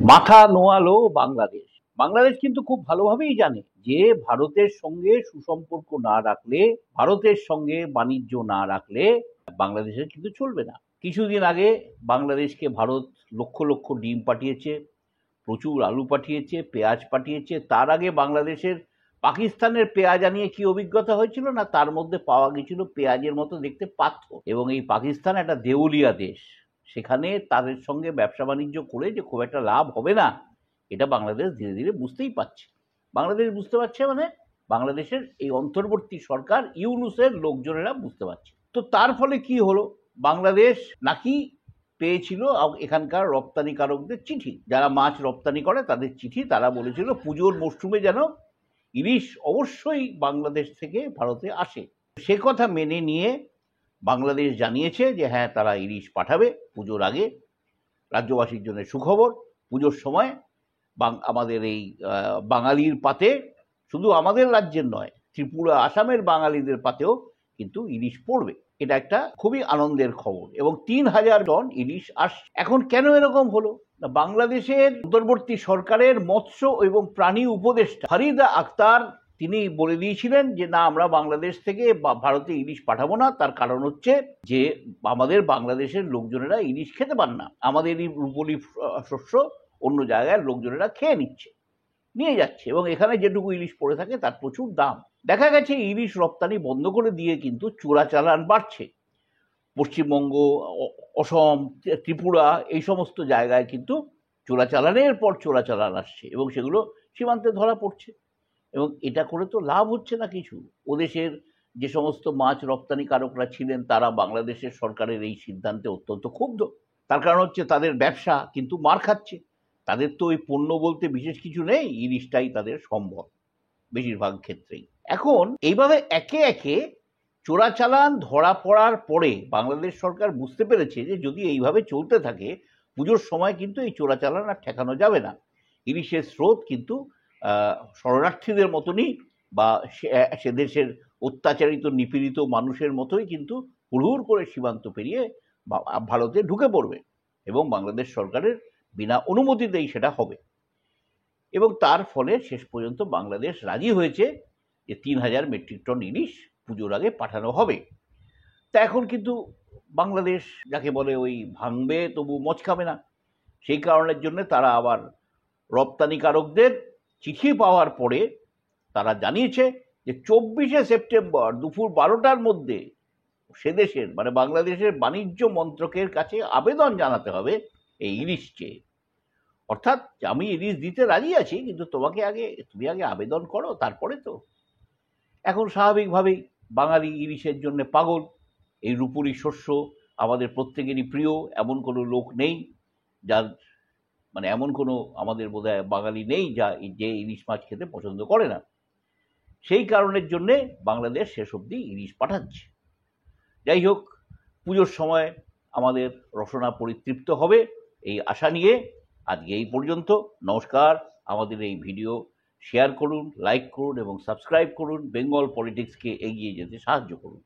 মাথা নোয়ালো বাংলাদেশ। বাংলাদেশ কিন্তু খুব ভালোভাবেই জানে যে ভারতের সঙ্গে সুসম্পর্ক না রাখলে, ভারতের সঙ্গে বাণিজ্য না রাখলে বাংলাদেশের কিন্তু চলবে না। কিছুদিন আগে বাংলাদেশকে ভারত লক্ষ লক্ষ ডিম পাঠিয়েছে, প্রচুর আলু পাঠিয়েছে, পেঁয়াজ পাঠিয়েছে। তার আগে বাংলাদেশের পাকিস্তানের পেঁয়াজ আনিয়ে কি অভিজ্ঞতা হয়েছিল না, তার মধ্যে পাওয়া গেছিল পেঁয়াজের মতো দেখতে পাথর। এবং এই পাকিস্তান একটা দেউলিয়া দেশ, সেখানে তাদের সঙ্গে ব্যবসা বাণিজ্য করে যে খুব একটা লাভ হবে না, এটা বাংলাদেশ ধীরে ধীরে বুঝতেই পারছে। বাংলাদেশ বুঝতে পারছে মানে বাংলাদেশের এই অন্তর্বর্তী সরকার ইউনুসের লোকজনেরা বুঝতে পারছে। তো তার ফলে কি হলো, বাংলাদেশ নাকি পেয়েছিল এখানকার রপ্তানিকারকদের চিঠি, যারা মাছ রপ্তানি করে তাদের চিঠি। তারা বলেছিল পুজোর মরশুমে যেন ইলিশ অবশ্যই বাংলাদেশ থেকে ভারতে আসে। সে কথা মেনে নিয়ে বাংলাদেশ জানিয়েছে যে হ্যাঁ, তারা ইলিশ পাঠাবে পুজোর আগে। রাজ্যবাসীর জন্য সুখবর, পুজোর সময় আমাদের এই বাঙালির পাতে, শুধু আমাদের রাজ্যের নয়, ত্রিপুরা আসামের বাঙালিদের পাতেও কিন্তু ইলিশ পড়বে। এটা একটা খুবই আনন্দের খবর। এবং ৩,০০০ টন ইলিশ আসছে। এখন কেন এরকম হলো, বাংলাদেশের অন্তর্বর্তী সরকারের মৎস্য এবং প্রাণী উপদেষ্টা ফারিদা আক্তার তিনি বলে দিয়েছিলেন যে না, আমরা বাংলাদেশ থেকে ভারতে ইলিশ পাঠাবো না। তার কারণ হচ্ছে যে আমাদের বাংলাদেশের লোকজনেরা ইলিশ খেতে পান না, আমাদের এই রূপলি শস্য অন্য জায়গায় লোকজনেরা খেয়ে নিয়ে যাচ্ছে, এবং এখানে যেটুকু ইলিশ পড়ে থাকে তার প্রচুর দাম। দেখা গেছে ইলিশ রপ্তানি বন্ধ করে দিয়ে কিন্তু চোরাচালান বাড়ছে। পশ্চিমবঙ্গ, অসম, ত্রিপুরা, এই সমস্ত জায়গায় কিন্তু চোরাচালানের পর চোরাচালান আসছে এবং সেগুলো সীমান্তে ধরা পড়ছে। এবং এটা করে তো লাভ হচ্ছে না কিছু। ওদেশের যে সমস্ত মাছ রপ্তানিকারকরা ছিলেন তারা বাংলাদেশের সরকারের এই সিদ্ধান্তে অত্যন্ত ক্ষুব্ধ। তার কারণ হচ্ছে তাদের ব্যবসা কিন্তু মার খাচ্ছে। তাদের তো ওই পণ্য বলতে বিশেষ কিছু নেই, ইলিশটাই তাদের সম্ভব বেশিরভাগ ক্ষেত্রেই। এখন এইভাবে একে একে চোরাচালান ধরা পড়ার পরে বাংলাদেশ সরকার বুঝতে পেরেছে যে যদি এইভাবে চলতে থাকে পুজোর সময় কিন্তু এই চোরাচালান আর ঠেকানো যাবে না। ইলিশের স্রোত কিন্তু শরণার্থীদের মতনই বা সে দেশের অত্যাচারিত নিপীড়িত মানুষের মতোই কিন্তু হুড়হুড় করে সীমান্ত পেরিয়ে ভারতে ঢুকে পড়বে এবং বাংলাদেশ সরকারের বিনা অনুমতিতেই সেটা হবে। এবং তার ফলে শেষ পর্যন্ত বাংলাদেশ রাজি হয়েছে যে ৩,০০০ মেট্রিক টন ইলিশ পুজোর আগে পাঠানো হবে। তা এখন কিন্তু বাংলাদেশ যাকে বলে ওই ভাঙবে তবু মচকাবে না, সেই কারণের জন্য তারা আবার রপ্তানিকারকদের চিঠি পাওয়ার পরে তারা জানিয়েছে যে ২৪শে সেপ্টেম্বর দুপুর ১২টার মধ্যে সে দেশের মানে বাংলাদেশের বাণিজ্য মন্ত্রকের কাছে আবেদন জানাতে হবে এই ইলিশ চেয়ে। অর্থাৎ আমি ইলিশ দিতে রাজি আছি, কিন্তু তুমি আগে আবেদন করো, তারপরে তো। এখন স্বাভাবিকভাবেই বাঙালি ইলিশের জন্য পাগল। এই রূপলি শস্য আমাদের প্রত্যেকেরই প্রিয়, এমন কোনো লোক নেই যার মানে এমন কোনো আমাদের বোধহয় বাঙালি নেই যে ইলিশ মাছ খেতে পছন্দ করে না। সেই কারণের জন্যে বাংলাদেশ শেষ অবধি ইলিশ পাঠাচ্ছে। যাই হোক, পুজোর সময় আমাদের রসনা পরিতৃপ্ত হবে এই আশা নিয়ে আজকে এই পর্যন্ত। নমস্কার। আমাদের এই ভিডিও শেয়ার করুন, লাইক করুন এবং সাবস্ক্রাইব করুন। বেঙ্গল পলিটিক্সকে এগিয়ে যেতে সাহায্য করুন।